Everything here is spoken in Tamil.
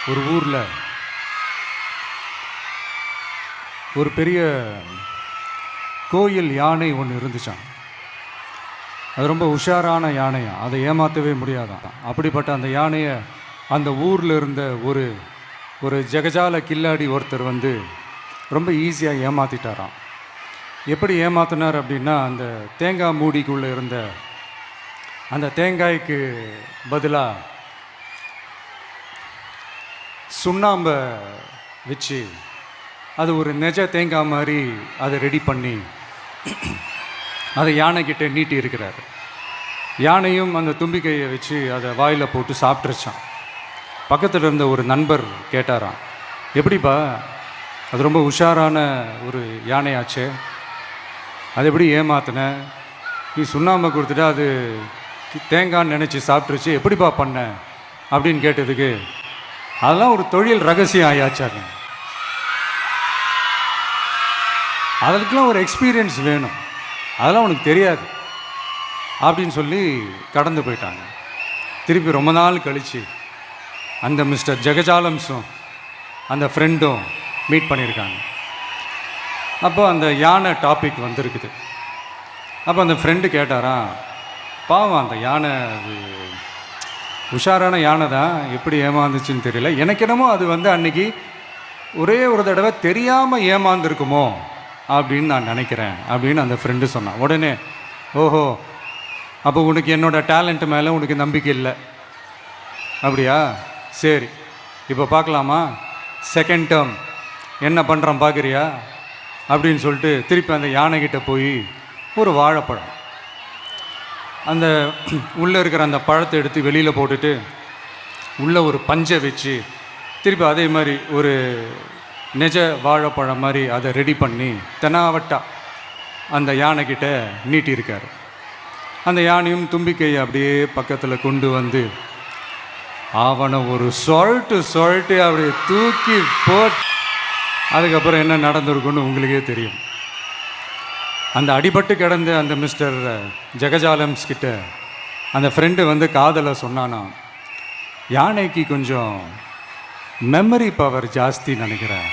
ஒரு ஊரில் ஒரு பெரிய கோயில் யானை ஒன்று இருந்துச்சான். அது ரொம்ப உஷாரான யானையாம், அதை ஏமாற்றவே முடியாதான். அப்படிப்பட்ட அந்த யானையை அந்த ஊரில் இருந்த ஒரு ஒரு ஜெகஜால கில்லாடி ஒருத்தர் வந்து ரொம்ப ஈஸியாக ஏமாற்றிட்டாராம். எப்படி ஏமாத்தினார் அப்படின்னா, அந்த தேங்காய் மூடிக்குள்ளே இருந்த அந்த தேங்காய்க்கு பதிலாக சுண்ணாம்பை வச்சு அது ஒரு நெஜ தேங்காய் மாதிரி அதை ரெடி பண்ணி அதை யானைக்கிட்ட நீட்டி இருக்கிறார். யானையும் அந்த தும்பிக்கையை வச்சு அதை வாயில் போட்டு சாப்பிட்ருச்சான். பக்கத்தில் இருந்த ஒரு நண்பர் கேட்டாராம், எப்படிப்பா, அது ரொம்ப உஷாரான ஒரு யானையாச்சே, அது எப்படி ஏமாத்தின? நீ சுண்ணாம்பை கொடுத்துட்டா அது தேங்காய்ன்னு நினச்சி சாப்பிட்ருச்சு, எப்படிப்பா பண்ண அப்படின்னு கேட்டதுக்கு, அதெல்லாம் ஒரு தொழில் ரகசியம் ஆயாச்சாங்க, அதுக்கெலாம் ஒரு எக்ஸ்பீரியன்ஸ் வேணும், அதெல்லாம் உனக்கு தெரியாது அப்படின்னு சொல்லி கடந்து போயிட்டாங்க. திருப்பி ரொம்ப நாள் கழித்து அந்த மிஸ்டர் ஜெகஜாலம்ஸும் அந்த ஃப்ரெண்டும் மீட் பண்ணியிருக்காங்க. அப்போ அந்த யானை டாபிக் வந்திருக்குது. அப்போ அந்த ஃப்ரெண்டு கேட்டாராம், பாவம் அந்த யானை அது உஷாரான யானை தான், எப்படி ஏமாந்துச்சுன்னு தெரியல, எனக்கு என்னமோ அது வந்து அன்றைக்கி ஒரே ஒரு தடவை தெரியாமல் ஏமாந்துருக்குமோ அப்படின்னு நான் நினைக்கிறேன் அப்படின்னு அந்த ஃப்ரெண்டு சொன்னான். உடனே, ஓஹோ, அப்போ உனக்கு என்னோடய டேலண்ட் மேலே உனக்கு நம்பிக்கை இல்லை அப்படியா, சரி இப்போ பார்க்கலாமா, செகண்ட் டேர்ம் என்ன பண்ணுறான் பார்க்குறியா அப்படின்னு சொல்லிட்டு திருப்பி அந்த யானைக்கிட்ட போய் ஒரு வாழைப்பழம், அந்த உள்ளே இருக்கிற அந்த பழத்தை எடுத்து வெளியில் போட்டுட்டு உள்ளே ஒரு பஞ்சை வச்சு திருப்பி அதே மாதிரி ஒரு நெஜ வாழைப்பழம் மாதிரி அதை ரெடி பண்ணி தெனாவட்டா அந்த யானைக்கிட்ட நீட்டியிருக்கார். அந்த யானையும் தும்பிக்கையை அப்படியே பக்கத்தில் கொண்டு வந்து அவனை ஒரு சொல்லிட்டு அப்படியே தூக்கி போட்டு, அதுக்கப்புறம் என்ன நடந்திருக்குன்னு உங்களுக்கே தெரியும். அந்த அடிபட்டு கிடந்த அந்த மிஸ்டர் ஜெகஜாலம்ஸ் கிட்ட அந்த ஃப்ரெண்டு வந்து காதலை சொன்னானா, யானைக்கு கொஞ்சம் மெமரி பவர் ஜாஸ்தி நினைக்கிறேன்,